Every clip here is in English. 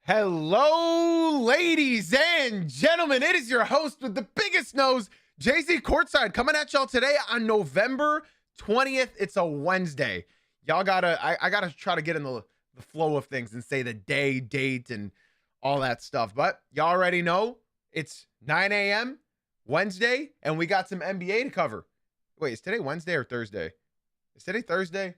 Hello, ladies and gentlemen. It is your host with the biggest nose, Jay-Z Courtside, coming at y'all today on November 20th. It's a Wednesday. Y'all I gotta try to get in the flow of things and say the day, date, and all that stuff. But y'all already know it's 9 a.m. Wednesday, and we got some NBA to cover. Wait, is today Wednesday or Thursday? Is today Thursday?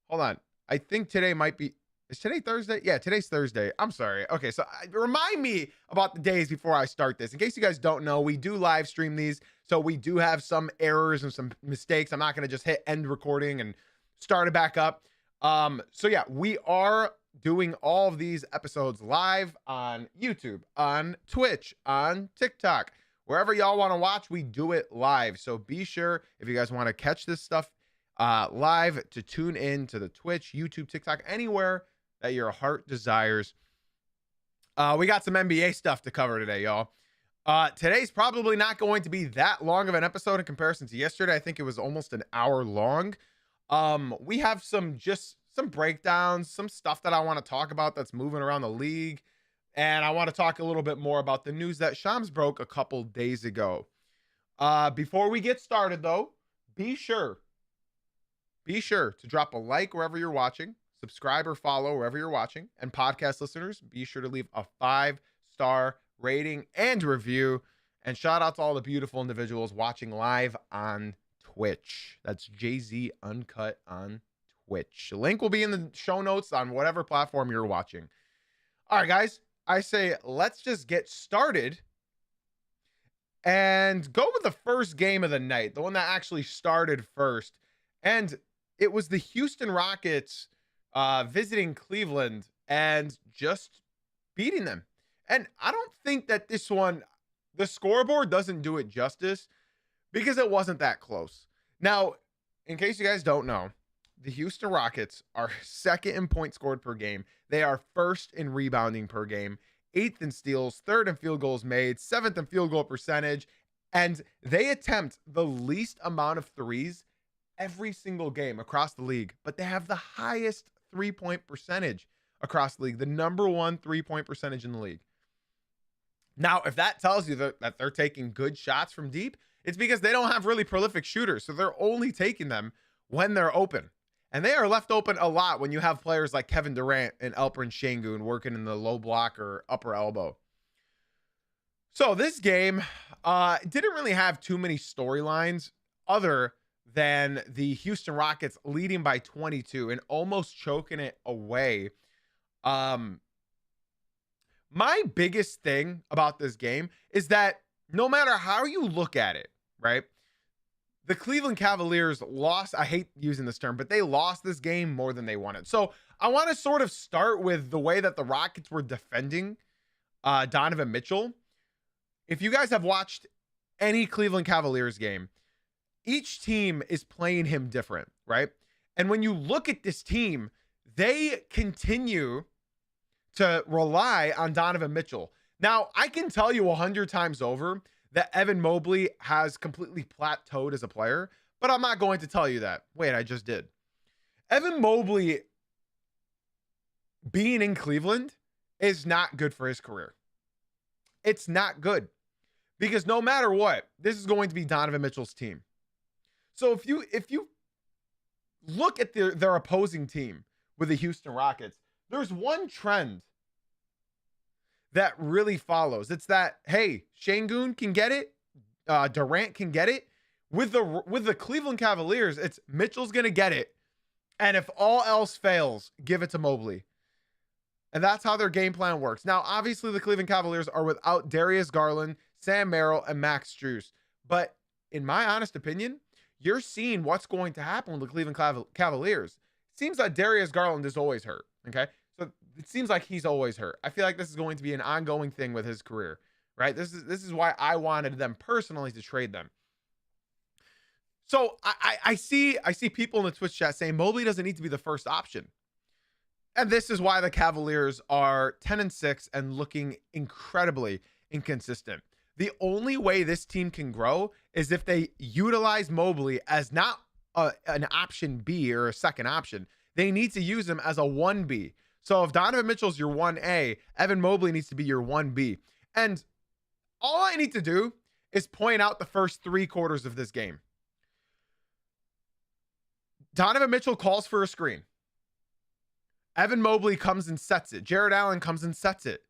Hold on. I think today might be... Is today Thursday? Yeah, today's Thursday. I'm sorry. Okay, so remind me about the days before I start this. In case you guys don't know, we do live stream these, so we do have some errors and some mistakes. I'm not going to just hit end recording and start it back up. So yeah, we are doing all of these episodes live on YouTube, on Twitch, on TikTok. Wherever y'all want to watch, we do it live. So be sure, if you guys want to catch this stuff live, to tune in to the Twitch, YouTube, TikTok, anywhere that your heart desires. We got some NBA stuff to cover today, y'all. Today's probably not going to be that long of an episode in comparison to yesterday. I think it was almost an hour long. We have some breakdowns, some stuff that I want to talk about that's moving around the league. And I want to talk a little bit more about the news that Shams broke a couple days ago. Before we get started, though, be sure to drop a like wherever you're watching, subscribe or follow wherever you're watching, and podcast listeners, be sure to leave a 5-star rating and review. And shout out to all the beautiful individuals watching live on Twitch. That's Jay-Z Uncut on Twitch. The link will be in the show notes on whatever platform you're watching. All right, guys, I say let's just get started and go with the first game of the night, the one that actually started first. And it was the Houston Rockets visiting Cleveland and just beating them. And I don't think that this one, the scoreboard doesn't do it justice because it wasn't that close. Now, in case you guys don't know, the Houston Rockets are second in points scored per game. They are first in rebounding per game, 8th in steals, 3rd in field goals made, 7th in field goal percentage, and they attempt the least amount of threes every single game across the league, but they have the highest 3-point percentage across the league, the number one 3-point percentage in the league. Now, if that tells you that they're taking good shots from deep, it's because they don't have really prolific shooters, so they're only taking them when they're open. And they are left open a lot when you have players like Kevin Durant and Alperen Sengun working in the low block or upper elbow. So this game didn't really have too many storylines other than the Houston Rockets leading by 22 and almost choking it away. My biggest thing about this game is that no matter how you look at it, right? The Cleveland Cavaliers lost. I hate using this term, but they lost this game more than they wanted. So I want to sort of start with the way that the Rockets were defending Donovan Mitchell. If you guys have watched any Cleveland Cavaliers game, each team is playing him different, right? And when you look at this team, they continue to rely on Donovan Mitchell. Now, I can tell you 100 times over that Evan Mobley has completely plateaued as a player, but I'm not going to tell you that. Wait, I just did. Evan Mobley being in Cleveland is not good for his career. It's not good because no matter what, this is going to be Donovan Mitchell's team. So if you look at their opposing team with the Houston Rockets, there's one trend that really follows. It's that, hey, Sengun can get it, Durant can get it. With the Cleveland Cavaliers, it's Mitchell's gonna get it, and if all else fails, give it to Mobley. And that's how their game plan works. Now, obviously, the Cleveland Cavaliers are without Darius Garland, Sam Merrill, and Max Strus. But in my honest opinion, you're seeing what's going to happen with the Cleveland Cavaliers. It seems like Darius Garland is always hurt. Okay. So it seems like he's always hurt. I feel like this is going to be an ongoing thing with his career, right? This is why I wanted them personally to trade them. So I see people in the Twitch chat saying Mobley doesn't need to be the first option. And this is why the Cavaliers are 10-6 and looking incredibly inconsistent. The only way this team can grow is if they utilize Mobley as not an option B or a second option. They need to use him as a 1B. So if Donovan Mitchell's your 1A, Evan Mobley needs to be your 1B. And all I need to do is point out the first 3 quarters of this game. Donovan Mitchell calls for a screen. Evan Mobley comes and sets it. Jared Allen comes and sets it.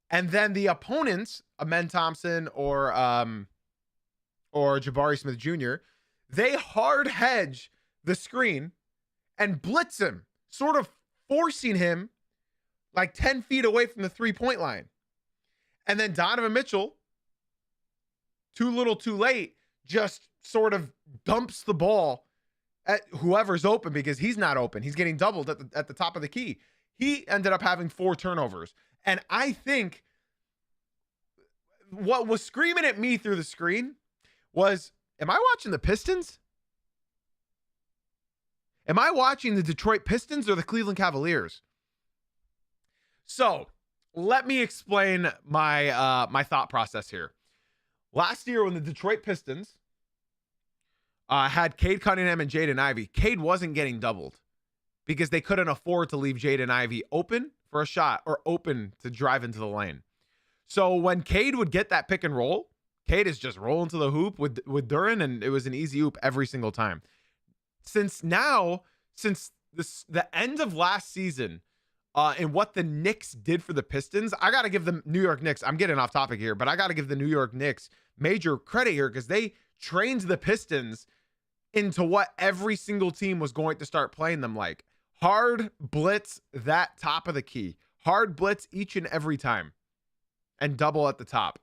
And then the opponents, Amen Thompson or Jabari Smith Jr., they hard hedge the screen and blitz him, sort of forcing him like 10 feet away from the 3-point line. And then Donovan Mitchell, too little too late, just sort of dumps the ball at whoever's open because he's not open. He's getting doubled at the top of the key. He ended up having 4 turnovers. And I think what was screaming at me through the screen was, am I watching the Pistons? Am I watching the Detroit Pistons or the Cleveland Cavaliers? So let me explain my thought process here. Last year when the Detroit Pistons had Cade Cunningham and Jaden Ivey, Cade wasn't getting doubled because they couldn't afford to leave Jaden Ivey open for a shot or open to drive into the lane. So when Cade would get that pick and roll, Cade is just rolling to the hoop with Duren, and it was an easy hoop every single time. Since the end of last season, and what the Knicks did for the Pistons, I got to give the New York Knicks, I'm getting off topic here, but I got to give the New York Knicks major credit here because they trained the Pistons into what every single team was going to start playing them like. Hard blitz that top of the key. Hard blitz each and every time. And double at the top.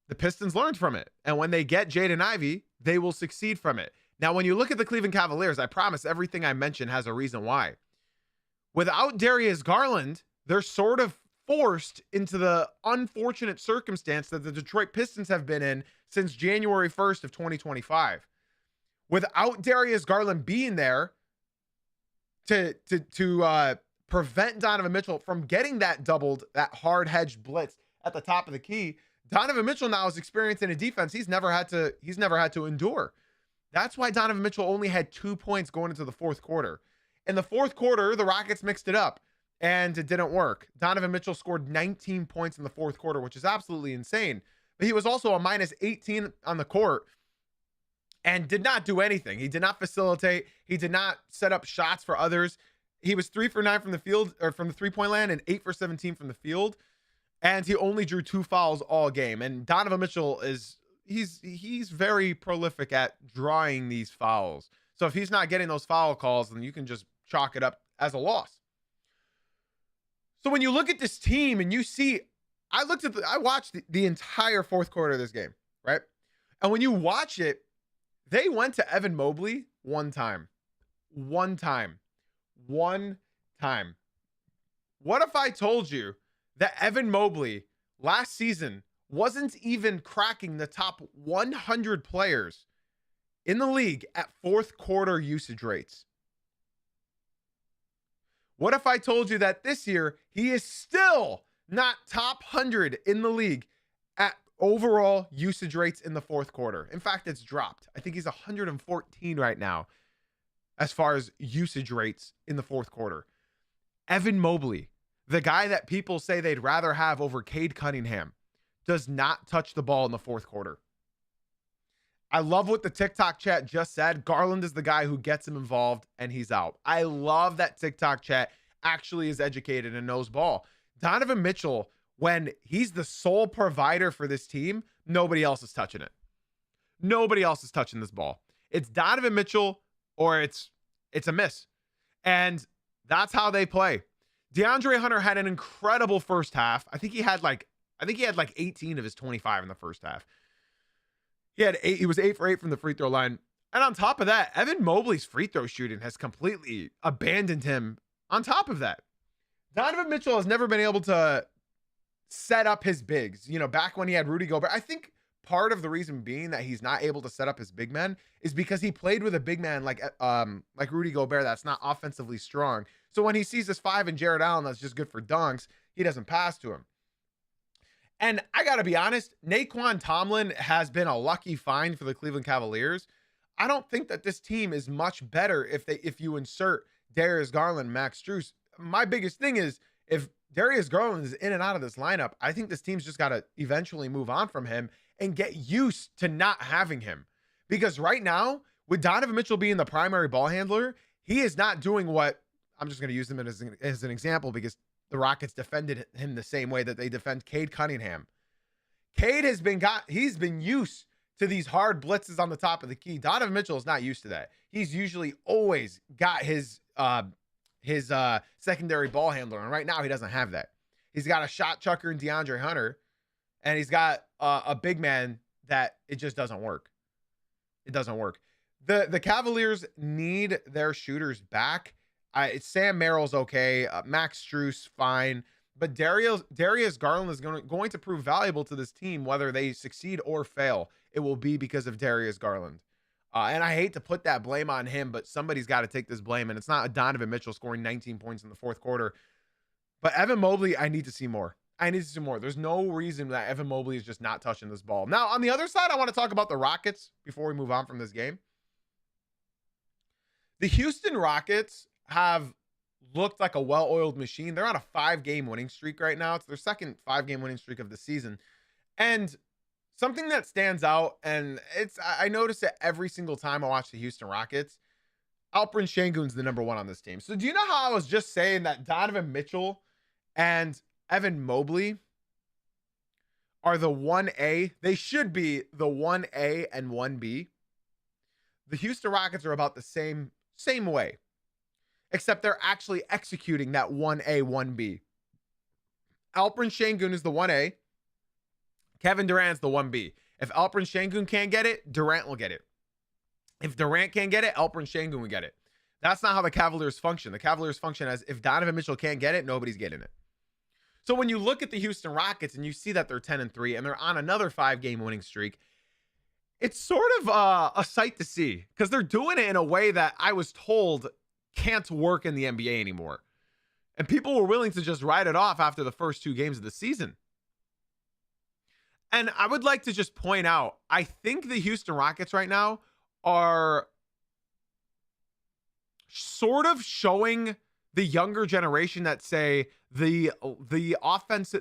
The Pistons learned from it. And when they get Jaden Ivey, they will succeed from it. Now, when you look at the Cleveland Cavaliers, I promise everything I mentioned has a reason why. Without Darius Garland, they're sort of forced into the unfortunate circumstance that the Detroit Pistons have been in since January 1st of 2025. Without Darius Garland being there to prevent Donovan Mitchell from getting that doubled, that hard hedged blitz at the top of the key, Donovan Mitchell now is experiencing a defense he's never had to endure. That's why Donovan Mitchell only had 2 points going into the fourth quarter. In the fourth quarter, the Rockets mixed it up and it didn't work. Donovan Mitchell scored 19 points in the fourth quarter, which is absolutely insane. But he was also a minus 18 on the court and did not do anything. He did not facilitate. He did not set up shots for others. He was 3 for 9 from the field, or from the 3-point land, and 8 for 17 from the field. And he only drew 2 fouls all game. And Donovan Mitchell he's very prolific at drawing these fouls. So if he's not getting those foul calls, then you can just chalk it up as a loss. So when you look at this team and you see, I watched the entire fourth quarter of this game, right? And when you watch it, they went to Evan Mobley one time. What if I told you that Evan Mobley last season wasn't even cracking the top 100 players in the league at fourth quarter usage rates? What if I told you that this year he is still not top 100 in the league at overall usage rates in the fourth quarter? In fact, it's dropped. I think he's 114 right now as far as usage rates in the fourth quarter. Evan Mobley, the guy that people say they'd rather have over Cade Cunningham, does not touch the ball in the fourth quarter. I love what the TikTok chat just said. Garland is the guy who gets him involved and he's out. I love that TikTok chat actually is educated and knows ball. Donovan Mitchell, when he's the sole provider for this team, nobody else is touching it. Nobody else is touching this ball. It's Donovan Mitchell or it's a miss. And that's how they play. DeAndre Hunter had an incredible first half. I think he had like 18 of his 25 in the first half. He was 8 for 8 from the free throw line. And on top of that, Evan Mobley's free throw shooting has completely abandoned him. On top of that, Donovan Mitchell has never been able to set up his bigs. You know, back when he had Rudy Gobert, I think part of the reason being that he's not able to set up his big men is because he played with a big man like Rudy Gobert that's not offensively strong. So when he sees this 5 and Jared Allen that's just good for dunks, he doesn't pass to him. And I got to be honest, Naquan Tomlin has been a lucky find for the Cleveland Cavaliers. I don't think that this team is much better if you insert Darius Garland, Max Strus. my biggest thing is if Darius Garland is in and out of this lineup, I think this team's just got to eventually move on from him and get used to not having him. Because right now, with Donovan Mitchell being the primary ball handler, he is not doing what I'm just going to use him as an example because the Rockets defended him the same way that they defend Cade Cunningham. Cade he's been used to these hard blitzes on the top of the key. Donovan Mitchell is not used to that. He's usually always got his secondary ball handler, and right now he doesn't have that. He's got a shot chucker in DeAndre Hunter, and he's got a big man that it just doesn't work. It doesn't work. The Cavaliers need their shooters back. Sam Merrill's okay. Max Strus, fine. But Darius Garland is going to prove valuable to this team, whether they succeed or fail. It will be because of Darius Garland. And I hate to put that blame on him, but somebody's got to take this blame. And it's not Donovan Mitchell scoring 19 points in the fourth quarter. But Evan Mobley, I need to see more. There's no reason that Evan Mobley is just not touching this ball. Now, on the other side, I want to talk about the Rockets before we move on from this game. The Houston Rockets have looked like a well-oiled machine. They're on a 5-game winning streak right now. It's their second 5-game winning streak of the season. And something that stands out, and I notice it every single time I watch the Houston Rockets, Alperen Sengun's the number one on this team. So do you know how I was just saying that Donovan Mitchell and Evan Mobley are the 1A? They should be the 1A and 1B. The Houston Rockets are about the same way, except they're actually executing that 1A, 1B. Alperen Sengun is the 1A. Kevin Durant's the 1B. If Alperen Sengun can't get it, Durant will get it. If Durant can't get it, Alperen Sengun will get it. That's not how the Cavaliers function. The Cavaliers function as if Donovan Mitchell can't get it, nobody's getting it. So when you look at the Houston Rockets and you see that they're 10-3 and they're on another 5-game winning streak, it's sort of a sight to see because they're doing it in a way that I was told can't work in the NBA anymore. And people were willing to just write it off after the first 2 games of the season. And I would like to just point out, I think the Houston Rockets right now are sort of showing the younger generation that say the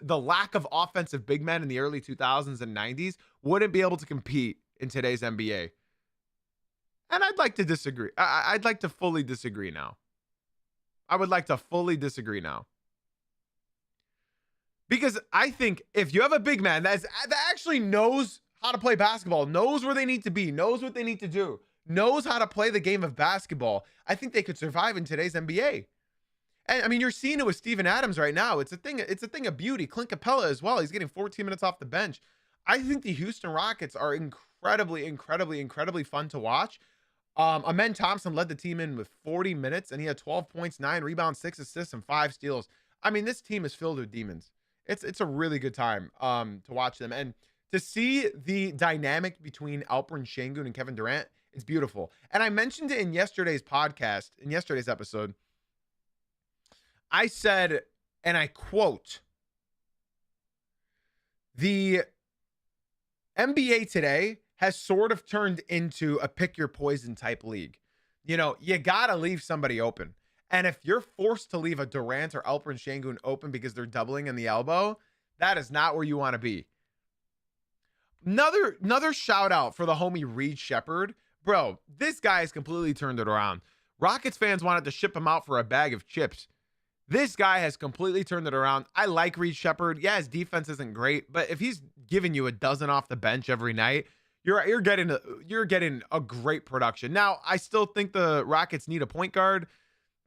lack of offensive big men in the early 2000s and 90s wouldn't be able to compete in today's NBA. And I'd like to disagree. I'd like to fully disagree now. I would like to fully disagree now. Because I think if you have a big man that actually knows how to play basketball, knows where they need to be, knows what they need to do, knows how to play the game of basketball, I think they could survive in today's NBA. And I mean, you're seeing it with Steven Adams right now. It's a thing of beauty. Clint Capella as well. He's getting 14 minutes off the bench. I think the Houston Rockets are incredibly fun to watch. Amen Thompson led the team in with 40 minutes, and he had 12 points, 9 rebounds, 6 assists, and 5 steals. I mean, this team is filled with demons. It's a really good time to watch them. And to see the dynamic between Alperen Sengun and Kevin Durant, it's beautiful. And I mentioned it in yesterday's episode. I said, and I quote, the NBA today has sort of turned into a pick your poison type league. You know, you got to leave somebody open. And if you're forced to leave a Durant or Alperen Sengun open because they're doubling in the elbow, that is not where you want to be. Another shout out for the homie Reed Shepherd. Bro, this guy has completely turned it around. Rockets fans wanted to ship him out for a bag of chips. This guy has completely turned it around. I like Reed Shepherd. Yeah, his defense isn't great, but if he's giving you a dozen off the bench every night, you're getting a great production. Now, I still think the Rockets need a point guard.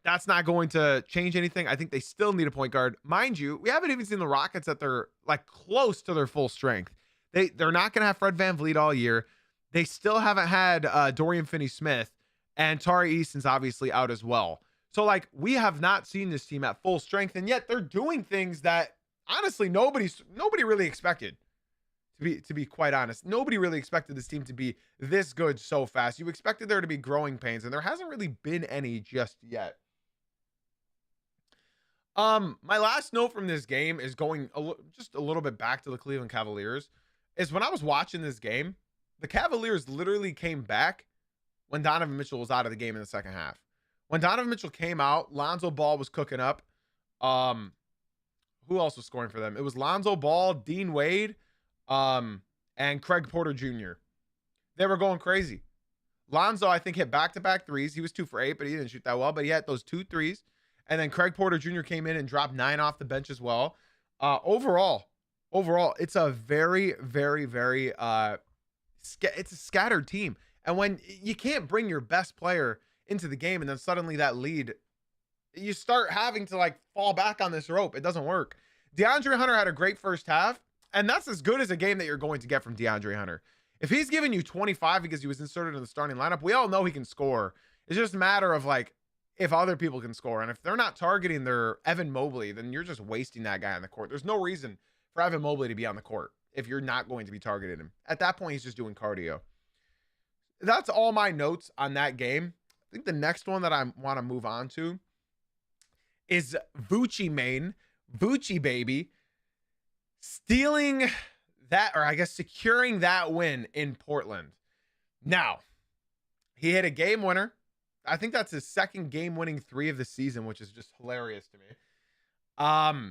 That's not going to change anything. I think they still need a point guard. Mind you, we haven't even seen the Rockets at their close to their full strength. They're not going to have Fred VanVleet all year. They still haven't had Dorian Finney-Smith, and Tari Easton's obviously out as well. So we have not seen this team at full strength, and yet they're doing things that honestly nobody really expected. To be quite honest, nobody really expected this team to be this good so fast. You expected there to be growing pains, and there hasn't really been any just yet. My last note from this game is going just a little bit back to the Cleveland Cavaliers. Is when I was watching this game, the Cavaliers literally came back when Donovan Mitchell was out of the game in the second half. When Donovan Mitchell came out, Lonzo Ball was cooking up. Um, who else was scoring for them? It was Lonzo Ball, Dean Wade, and Craig Porter Jr. They were going crazy. Lonzo, I think, hit back-to-back threes. He was 2 for 8, but he didn't shoot that well. But he had those 2 threes. And then Craig Porter Jr. came in and dropped 9 off the bench as well. Overall, it's a very, very, very it's a scattered team. And when you can't bring your best player into the game and then suddenly that lead, you start having to like fall back on this rope. It doesn't work. DeAndre Hunter had a great first half, and that's as good as a game that you're going to get from DeAndre Hunter. If he's giving you 25 because he was inserted in the starting lineup, we all know he can score. It's just a matter of like if other people can score. And if they're not targeting their Evan Mobley, then you're just wasting that guy on the court. There's no reason for Evan Mobley to be on the court if you're not going to be targeting him. At that point, he's just doing cardio. That's all my notes on that game. I think the next one that I want to move on to is Vucci Main, Vucci baby, stealing that, or I guess securing that win in Portland. Now, he hit a game winner. I think that's his second game-winning 3 of the season, which is just hilarious to me. I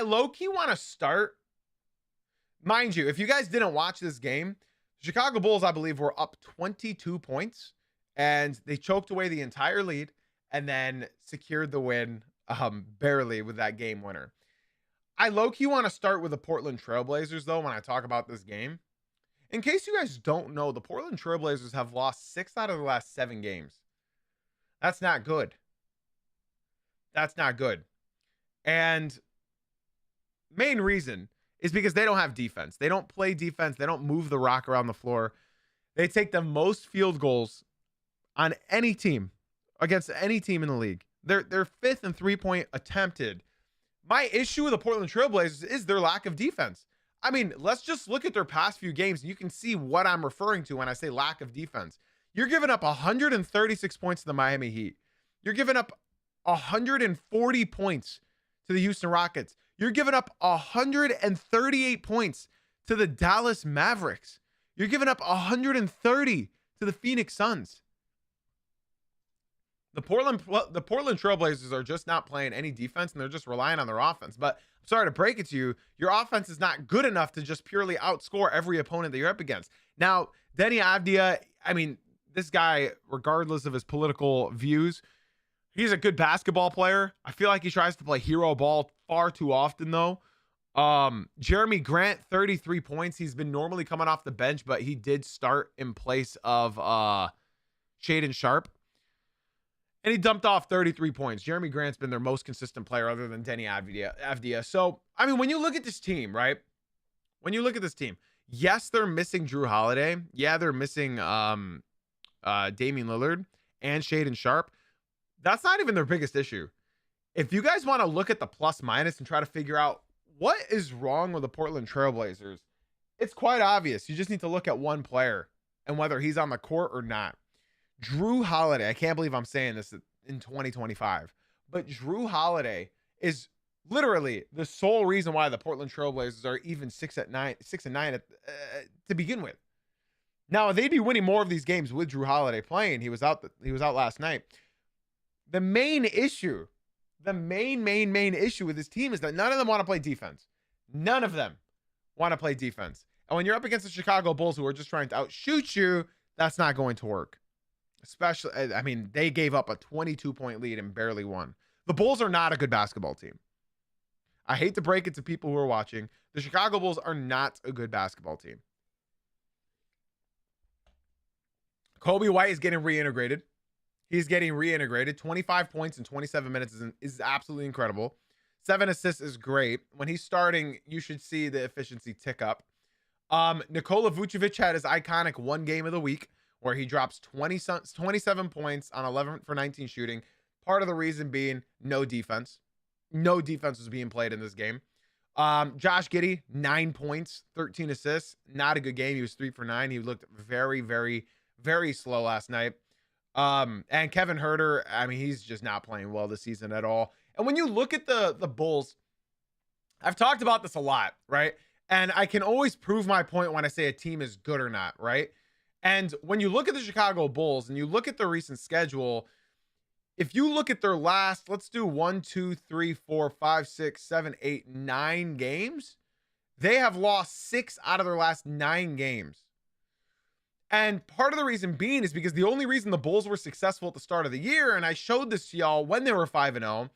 low-key want to start. Mind you, if you guys didn't watch this game, the Chicago Bulls, I believe, were up 22 points, and they choked away the entire lead and then secured the win barely with that game winner. I low-key want to start with the Portland Trailblazers, though, when I talk about this game. In case you guys don't know, the Portland Trailblazers have lost 6 out of the last 7 games. That's not good. That's not good. And main reason is because they don't have defense. They don't play defense. They don't move the rock around the floor. They take the most field goals on any team, against any team in the league. They're 5th in three-point attempted. My issue with the Portland Trailblazers is their lack of defense. I mean, let's just look at their past few games, and you can see what I'm referring to when I say lack of defense. You're giving up 136 points to the Miami Heat. You're giving up 140 points to the Houston Rockets. You're giving up 138 points to the Dallas Mavericks. You're giving up 130 to the Phoenix Suns. The Portland Trailblazers are just not playing any defense, and they're just relying on their offense. But I'm sorry to break it to you, your offense is not good enough to just purely outscore every opponent that you're up against. Now, Denny Avdia, I mean, this guy, regardless of his political views, he's a good basketball player. I feel like he tries to play hero ball far too often, though. Jeremy Grant, 33 points. He's been normally coming off the bench, but he did start in place of Shaedon Sharpe. And he dumped off 33 points. Jeremy Grant's been their most consistent player other than Denny Avdia. So, I mean, when you look at this team, right? When you look at this team, yes, they're missing Drew Holiday. Yeah, they're missing Damian Lillard and Shaedon Sharpe. That's not even their biggest issue. If you guys want to look at the plus minus and try to figure out what is wrong with the Portland Trailblazers, it's quite obvious. You just need to look at one player and whether he's on the court or not. Drew Holiday, I can't believe I'm saying this in 2025, but Drew Holiday is literally the sole reason why the Portland Trailblazers are even 6-9 to begin with. Now, they'd be winning more of these games with Drew Holiday playing. He was out last night. The main issue, the main issue with this team is that none of them want to play defense. None of them want to play defense. And when you're up against the Chicago Bulls who are just trying to outshoot you, that's not going to work. Especially, I mean, they gave up a 22-point lead and barely won. The Bulls are not a good basketball team. I hate to break it to people who are watching. The Chicago Bulls are not a good basketball team. Kobe White is getting reintegrated. He's getting reintegrated. 25 points in 27 minutes is absolutely incredible. 7 assists is great. When he's starting, you should see the efficiency tick up. Nikola Vucevic had his iconic one game of the week where he drops 27 points on 11 for 19 shooting. Part of the reason being no defense. No defense was being played in this game. Josh Giddey, 9 points, 13 assists. Not a good game. He was 3 for 9. He looked very, very, very slow last night. And Kevin Huerter, I mean, he's just not playing well this season at all. And when you look at the Bulls, I've talked about this a lot, right? And I can always prove my point when I say a team is good or not, right? And when you look at the Chicago Bulls and you look at the recent schedule, If you look at their last, let's do 1, 2, 3, 4, 5, 6, 7, 8, 9 games. They have lost 6 out of their last 9 games. And part of the reason being is because the only reason the Bulls were successful at the start of the year, and I showed this to y'all when they were 5-0,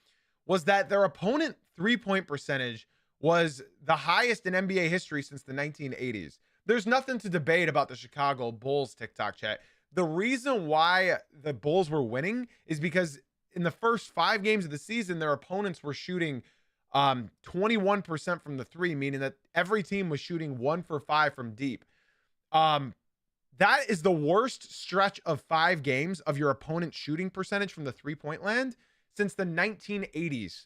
was that their opponent 3-point percentage was the highest in NBA history since the 1980s. There's nothing to debate about the Chicago Bulls TikTok chat. The reason why the Bulls were winning is because in the first 5 games of the season, their opponents were shooting 21% from the 3, meaning that every team was shooting 1 for 5 from deep. That is the worst stretch of 5 games of your opponent's shooting percentage from the 3-point land since the 1980s.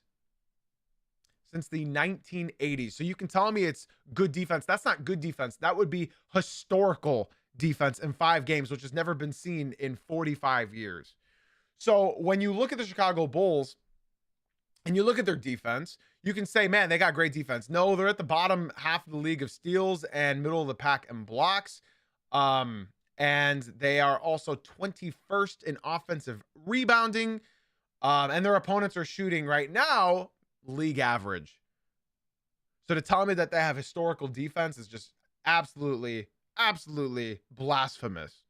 Since the 1980s. So you can tell me it's good defense. That's not good defense. That would be historical defense in 5 games, which has never been seen in 45 years. So when you look at the Chicago Bulls and you look at their defense, you can say, man, they got great defense. No, they're at the bottom half of the league of steals and middle of the pack in blocks. And they are also 21st in offensive rebounding. And their opponents are shooting right now league average. So to tell me that they have historical defense is just absolutely blasphemous.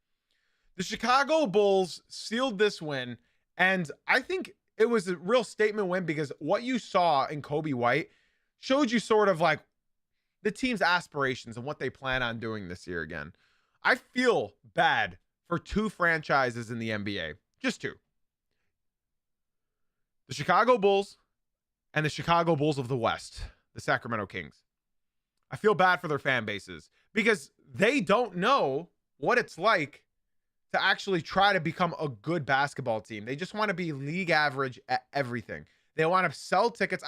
The Chicago Bulls sealed this win, and I think it was a real statement win because what you saw in Kobe White showed you sort of like the team's aspirations and what they plan on doing this year again. I feel bad for 2 franchises in the NBA, just 2. The Chicago Bulls and the Chicago Bulls of the West, the Sacramento Kings. I feel bad for their fan bases because they don't know what it's like to actually try to become a good basketball team. They just want to be league average at everything. They want to sell tickets.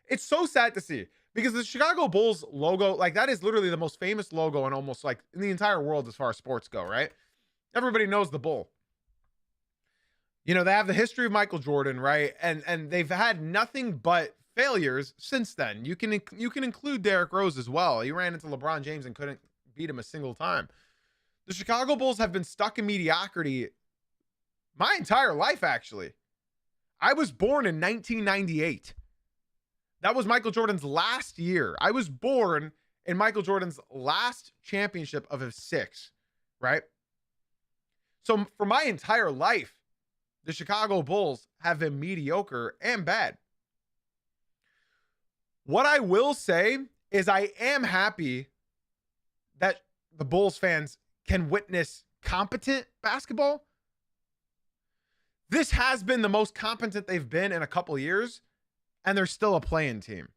It's so sad to see because the Chicago Bulls logo, like that is literally the most famous logo in almost like in the entire world as far as sports go, right? Everybody knows the Bull. You know, they have the history of Michael Jordan, right? And they've had nothing but failures since then. You can include Derrick Rose as well. He ran into LeBron James and couldn't beat him a single time. The Chicago Bulls have been stuck in mediocrity my entire life, actually. I was born in 1998. That was Michael Jordan's last year. I was born in Michael Jordan's last championship of his 6, right? So for my entire life, the Chicago Bulls have been mediocre and bad. What I will say is I am happy that the Bulls fans can witness competent basketball. This has been the most competent they've been in a couple years, and they're still a play-in team.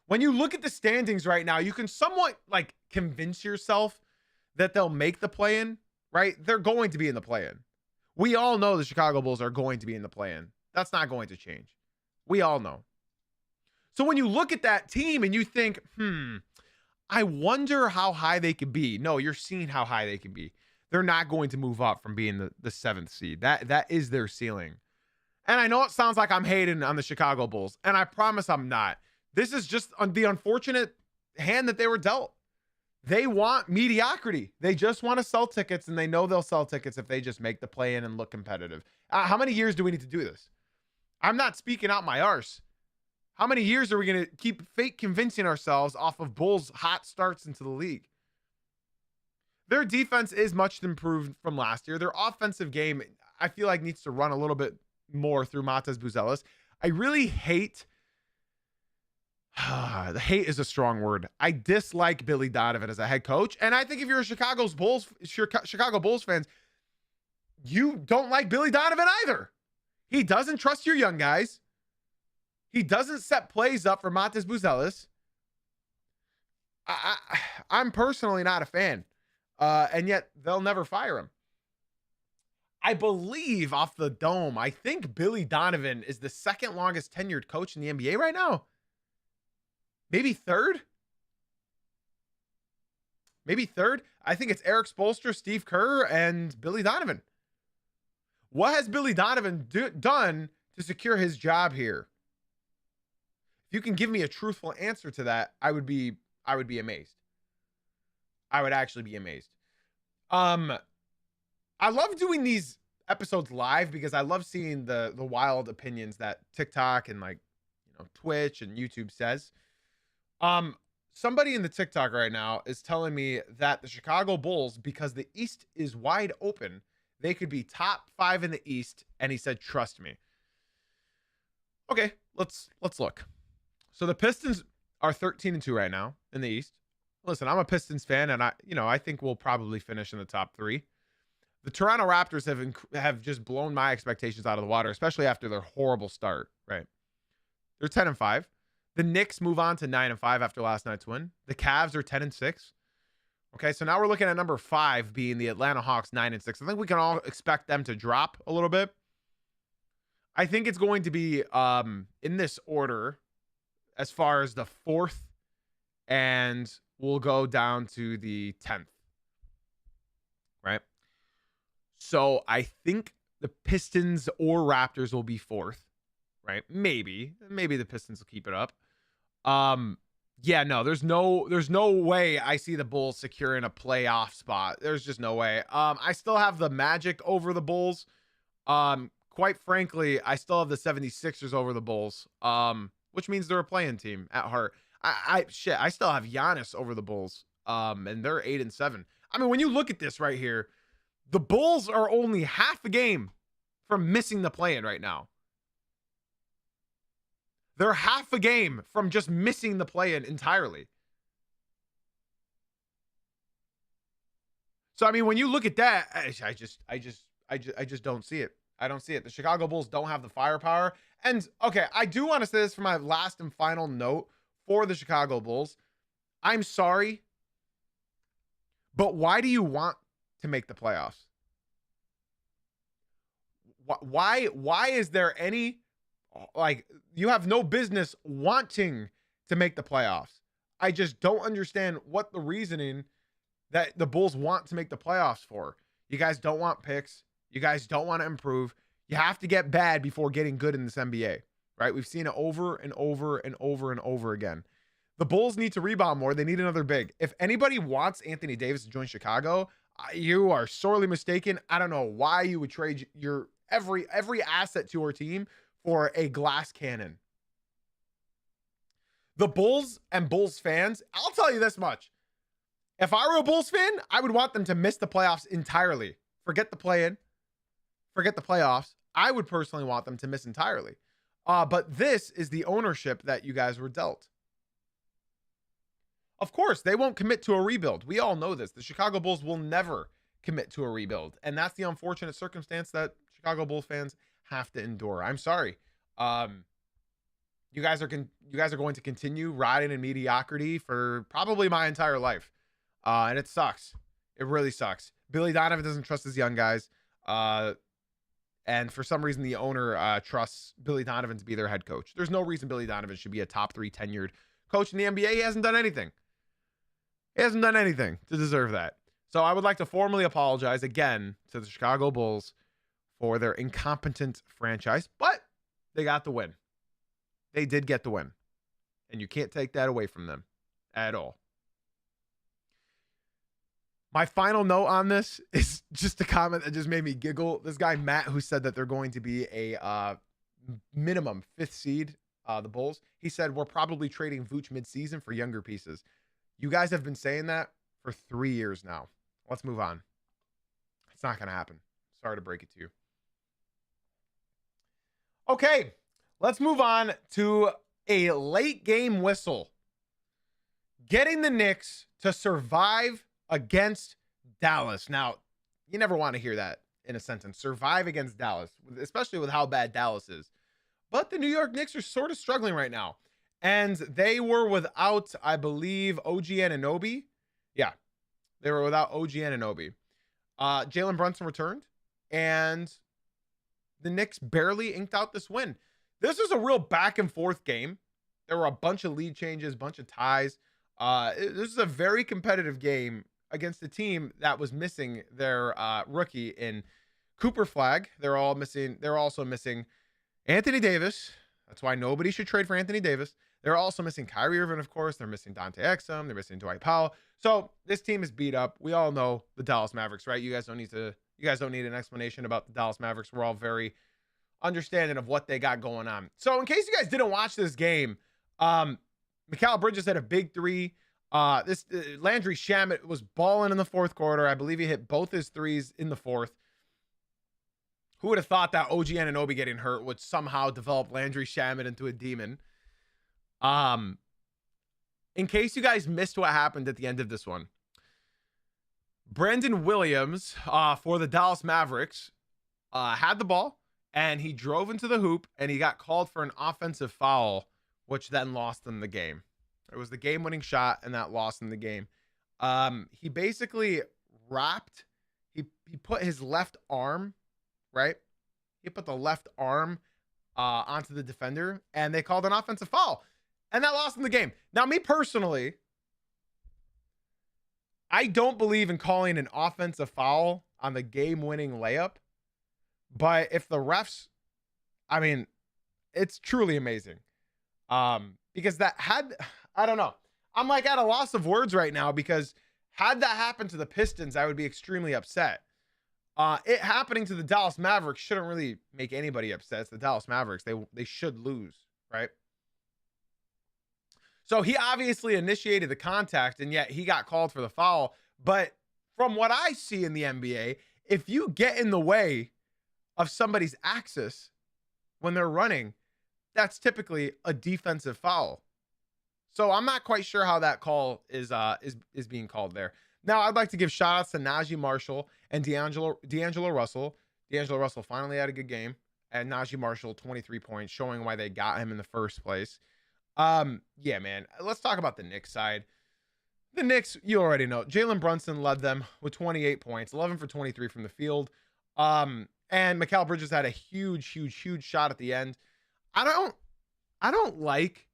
When you look at the standings right now, you can somewhat like convince yourself that they'll make the play-in, right? They're going to be in the play-in. We all know the Chicago Bulls are going to be in the play-in. That's not going to change. We all know. So when you look at that team and you think, I wonder how high they could be. No, you're seeing how high they can be. They're not going to move up from being the 7th seed. That is their ceiling. And I know it sounds like I'm hating on the Chicago Bulls, and I promise I'm not. This is just the unfortunate hand that they were dealt. They want mediocrity. They just want to sell tickets, and they know they'll sell tickets if they just make the play-in and look competitive. How many years do we need to do this? I'm not speaking out my arse. How many years are we going to keep fake convincing ourselves off of Bulls' hot starts into the league? Their defense is much improved from last year. Their offensive game, I feel like, needs to run a little bit more through Matas Buzelis. I really hate... the hate is a strong word. I dislike Billy Donovan as a head coach. And I think if you're a Chicago Bulls fans, you don't like Billy Donovan either. He doesn't trust your young guys. He doesn't set plays up for Matas Buzelis. I'm personally not a fan. And yet they'll never fire him. I believe off the dome, I think Billy Donovan is the 2nd longest tenured coach in the NBA right now. Maybe 3rd? Maybe 3rd? I think it's Eric Spoelstra, Steve Kerr, and Billy Donovan. What has Billy Donovan done to secure his job here? If you can give me a truthful answer to that, I would be amazed. I would actually be amazed. I love doing these episodes live because I love seeing the wild opinions that TikTok and like, Twitch and YouTube says. Somebody in the TikTok right now is telling me that the Chicago Bulls, because the East is wide open, they could be top 5 in the East, and he said, "Trust me." Okay, let's look. So the Pistons are 13-2 right now in the East. Listen, I'm a Pistons fan, and I think we'll probably finish in the top 3. The Toronto Raptors have just blown my expectations out of the water, especially after their horrible start, right? They're 10-5. The Knicks move on to 9-5 after last night's win. The Cavs are 10-6. Okay, so now we're looking at number 5 being the Atlanta Hawks, 9-6. I think we can all expect them to drop a little bit. I think it's going to be in this order as far as the 4th, and we'll go down to the 10th, right? So I think the Pistons or Raptors will be 4th, right? Maybe the Pistons will keep it up. Yeah, no, there's no way I see the Bulls securing a playoff spot. There's just no way. I still have the Magic over the Bulls. Quite frankly, I still have the 76ers over the Bulls. Which means they're a playing team at heart. I still have Giannis over the Bulls. And they're 8-7. I mean, when you look at this right here, the Bulls are only half a game from missing the play-in right now. They're half a game from just missing the play-in entirely. So I mean, when you look at that, I just don't see it. I don't see it. The Chicago Bulls don't have the firepower. And okay, I do want to say this for my last and final note for the Chicago Bulls. I'm sorry, but why do you want to make the playoffs? Why is there any, like, you have no business wanting to make the playoffs? I just don't understand what the reasoning that the Bulls want to make the playoffs for. You guys don't want picks. You guys don't want to improve. You have to get bad before getting good in this NBA, right? We've seen it over and over and over and over again. The Bulls need to rebound more. They need another big. If anybody wants Anthony Davis to join Chicago, you are sorely mistaken. I don't know why you would trade your every asset to your team for a glass cannon. The Bulls and Bulls fans, I'll tell you this much. If I were a Bulls fan, I would want them to miss the playoffs entirely. Forget the play-in. Forget the playoffs. I would personally want them to miss entirely. But this is the ownership that you guys were dealt. Of course, they won't commit to a rebuild. We all know this. The Chicago Bulls will never commit to a rebuild. And that's the unfortunate circumstance that Chicago Bulls fans have to endure. I'm sorry. You guys are going to continue riding in mediocrity for probably my entire life. And it sucks. It really sucks. Billy Donovan doesn't trust his young guys. And for some reason, the owner trusts Billy Donovan to be their head coach. There's no reason Billy Donovan should be a top 3 tenured coach in the NBA. He hasn't done anything. He hasn't done anything to deserve that. So I would like to formally apologize again to the Chicago Bulls for their incompetent franchise, but they got the win. They did get the win. And you can't take that away from them at all. My final note on this is just a comment that just made me giggle. This guy, Matt, who said that they're going to be a minimum 5th seed, the Bulls. He said, we're probably trading Vooch midseason for younger pieces. You guys have been saying that for 3 years now. Let's move on. It's not going to happen. Sorry to break it to you. Okay, let's move on to a late game whistle. Getting the Knicks to survive against Dallas. Now, you never want to hear that in a sentence. Survive against Dallas, especially with how bad Dallas is. But the New York Knicks are sort of struggling right now. And they were without, I believe, OG Anunoby. Yeah, they were without OG Anunoby. Jalen Brunson returned, and the Knicks barely inked out this win. This was a real back and forth game. There were a bunch of lead changes, bunch of ties. This is a very competitive game against a team that was missing their rookie in Cooper Flag. They're also missing Anthony Davis. That's why nobody should trade for Anthony Davis. They're also missing Kyrie Irving, of course. They're missing Dante Exum. They're missing Dwight Powell. So this team is beat up. We all know the Dallas Mavericks, right? You guys don't need to You guys don't need an explanation about the Dallas Mavericks. We're all very understanding of what they got going on. So in case you guys didn't watch this game, Mikal Bridges had a big three. Landry Shamet was balling in the fourth quarter. I believe he hit both his threes in the fourth. Who would have thought that OG Anunoby getting hurt would somehow develop Landry Shamet into a demon? In case you guys missed what happened at the end of this one, Brandon Williams for the Dallas Mavericks had the ball, and he drove into the hoop, and he got called for an offensive foul, which then lost them the game. It was the game-winning shot, and that lost him the game. He basically wrapped, he put his left arm, right? He put the left arm onto the defender, and they called an offensive foul, and that lost him the game. Now, me personally, I don't believe in calling an offensive foul on the game-winning layup, but if the refs, I mean, it's truly amazing. Because that had, I don't know. I'm like at a loss of words right now because had that happened to the Pistons, I would be extremely upset. It happening to the Dallas Mavericks shouldn't really make anybody upset. It's the Dallas Mavericks. They should lose, right? So he obviously initiated the contact, and yet he got called for the foul. But from what I see in the NBA, if you get in the way of somebody's axis when they're running, that's typically a defensive foul. So I'm not quite sure how that call is being called there. Now, I'd like to give shout outs to Najee Marshall and D'Angelo Russell. D'Angelo Russell finally had a good game, and Najee Marshall 23 points, showing why they got him in the first place. Yeah, man. Let's talk about the Knicks side. The Knicks, you already know. Jalen Brunson led them with 28 points, 11 for 23 from the field. And Mikal Bridges had a huge shot at the end. I don't like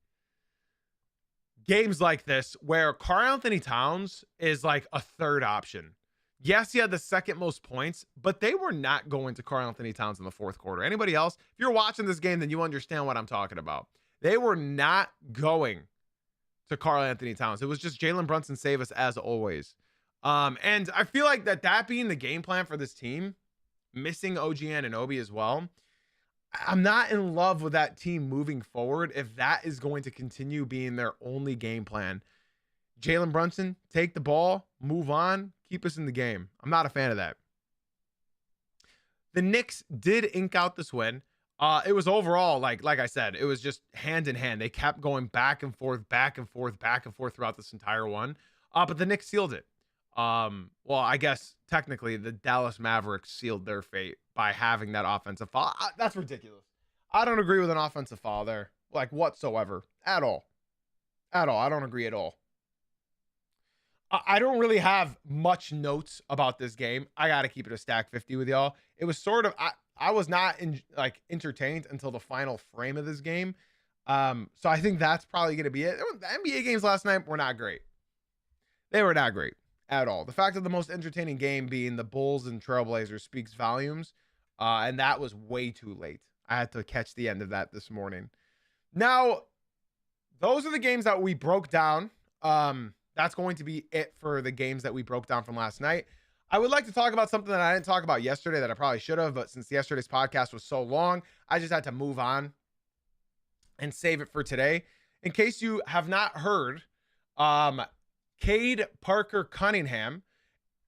games like this where Karl-Anthony Towns is like a third option. Yes, he had the second most points, but they were not going to Karl-Anthony Towns in the fourth quarter. Anybody else? If you're watching this game, then you understand what I'm talking about. They were not going to Karl-Anthony Towns. It was just Jalen Brunson save us as always. And I feel like that being the game plan for this team, missing OG Anunoby as well, I'm not in love with that team moving forward if that is going to continue being their only game plan. Jalen Brunson, take the ball, move on, keep us in the game. I'm not a fan of that. The Knicks did ink out this win. It was overall, like I said, it was just hand in hand. They kept going back and forth throughout this entire one. But the Knicks sealed it. Well, I guess technically the Dallas Mavericks sealed their fate by having that offensive foul. That's ridiculous. I don't agree with an offensive foul there, like whatsoever, at all. I don't agree at all. I don't really have much notes about this game. I got to keep it a stack 50 with y'all. It was sort of, I was not entertained until the final frame of this game. So I think that's probably going to be it. The NBA games last night were not great. They were not great at all. The fact of the most entertaining game being the Bulls and Trailblazers speaks volumes. And that was way too late. I had to catch the end of that this morning. Now, those are the games that we broke down. That's going to be it for the games that we broke down from last night. I would like to talk about something that I didn't talk about yesterday that I probably should have, but since yesterday's podcast was so long, I just had to move on and save it for today. In case you have not heard, Cade Cunningham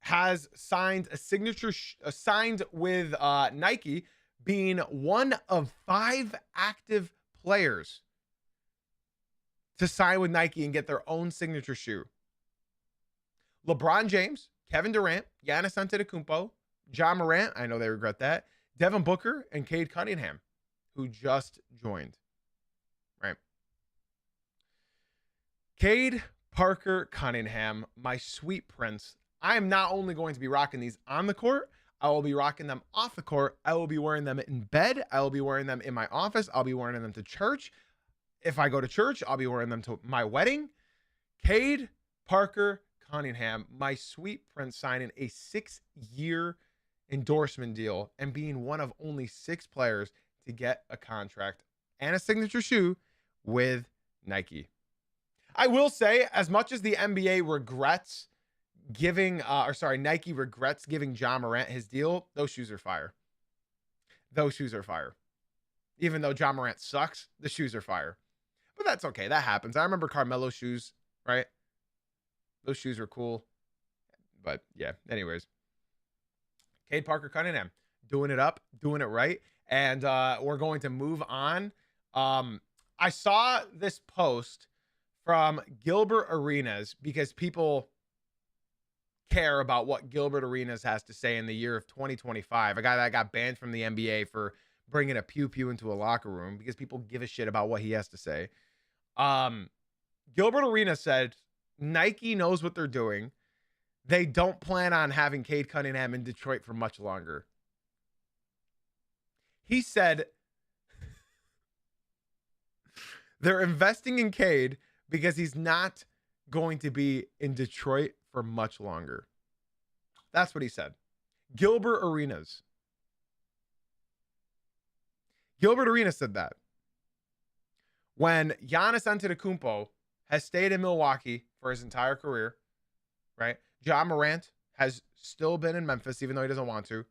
has signed a signature, signed with Nike, being one of 5 active players to sign with Nike and get their own signature shoe. LeBron James, Kevin Durant, Giannis Antetokounmpo, John Morant, I know they regret that, Devin Booker, and Cade Cunningham, who just joined. Right? Cade Cunningham, my sweet prince. I am not only going to be rocking these on the court, I will be rocking them off the court. I will be wearing them in bed. I will be wearing them in my office. I'll be wearing them to church. If I go to church, I'll be wearing them to my wedding. Cade Cunningham, my sweet prince, signing a 6-year endorsement deal and being one of only 6 players to get a contract and a signature shoe with Nike. I will say, as much as the NBA regrets Nike regrets giving Ja Morant his deal. Those shoes are fire. Those shoes are fire. Even though Ja Morant sucks, the shoes are fire. But that's okay. That happens. I remember Carmelo's shoes, right? Those shoes were cool. But yeah, anyways. Cade Cunningham doing it up, doing it right. And we're going to move on. I saw this post from Gilbert Arenas because people care about what Gilbert Arenas has to say in the year of 2025. A guy that got banned from the NBA for bringing a pew-pew into a locker room because people give a shit about what he has to say. Gilbert Arenas said, Nike knows what they're doing. They don't plan on having Cade Cunningham in Detroit for much longer. He said they're investing in Cade because he's not going to be in Detroit for much longer. That's what he said. Gilbert Arenas. Gilbert Arenas said that. When Giannis Antetokounmpo has stayed in Milwaukee for his entire career, right? Ja Morant has still been in Memphis, even though he doesn't want to.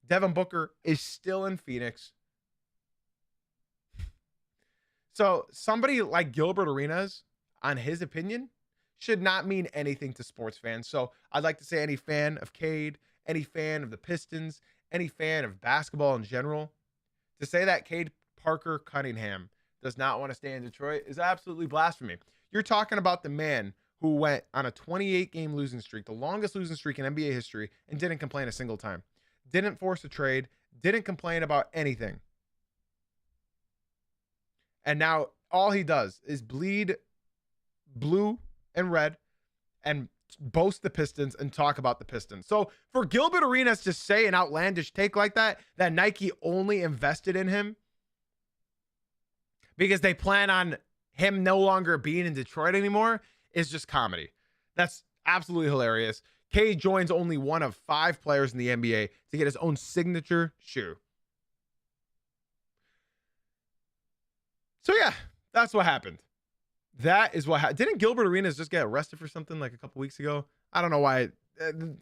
Devin Booker is still in Phoenix. So somebody like Gilbert Arenas, on his opinion, should not mean anything to sports fans. So I'd like to say any fan of Cade, any fan of the Pistons, any fan of basketball in general, to say that Cade Cunningham does not want to stay in Detroit is absolutely blasphemy. You're talking about the man who went on a 28-game losing streak, the longest losing streak in NBA history, and didn't complain a single time. Didn't force a trade, didn't complain about anything. And now all he does is bleed blue and red and boast the Pistons and talk about the Pistons. So for Gilbert Arenas to say an outlandish take like that Nike only invested in him because they plan on him no longer being in Detroit anymore, is just comedy. That's absolutely hilarious. Cade joins only one of 5 players in the NBA to get his own signature shoe. So yeah, that's what happened. That is what happened. Didn't Gilbert Arenas just get arrested for something like a couple weeks ago? I don't know why.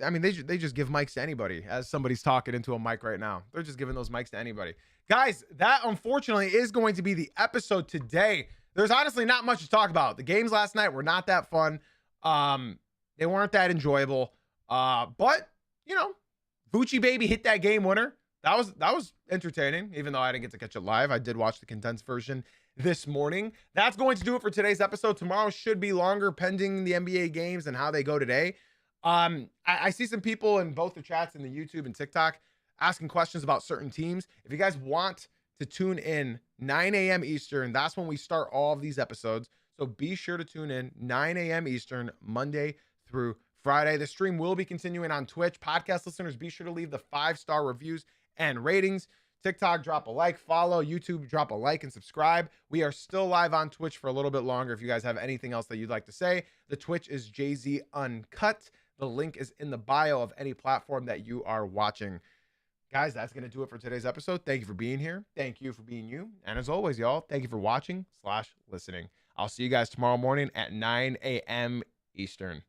I mean, they just give mics to anybody, as somebody's talking into a mic right now. They're just giving those mics to anybody. Guys, that unfortunately is going to be the episode today. There's honestly not much to talk about. The games last night were not that fun. They weren't that enjoyable. But, you know, Bucci Baby hit that game winner. That was entertaining, even though I didn't get to catch it live. I did watch the condensed version this morning. That's going to do it for today's episode. Tomorrow should be longer, pending the NBA games and how they go today. I see some people in both the chats and the YouTube and TikTok asking questions about certain teams. If you guys want to tune in 9 a.m. Eastern, that's when we start all of these episodes. So be sure to tune in 9 a.m. Eastern, Monday through Friday. The stream will be continuing on Twitch. Podcast listeners, be sure to leave the 5-star reviews and ratings. TikTok, drop a like, follow. YouTube, drop a like and subscribe. We are still live on Twitch for a little bit longer. If you guys have anything else that you'd like to say, the Twitch is JZ Uncut. The link is in the bio of any platform that you are watching. Guys, that's going to do it for today's episode. Thank you for being here. Thank you for being you. And as always, y'all, thank you for watching/listening. I'll see you guys tomorrow morning at 9 a.m. Eastern.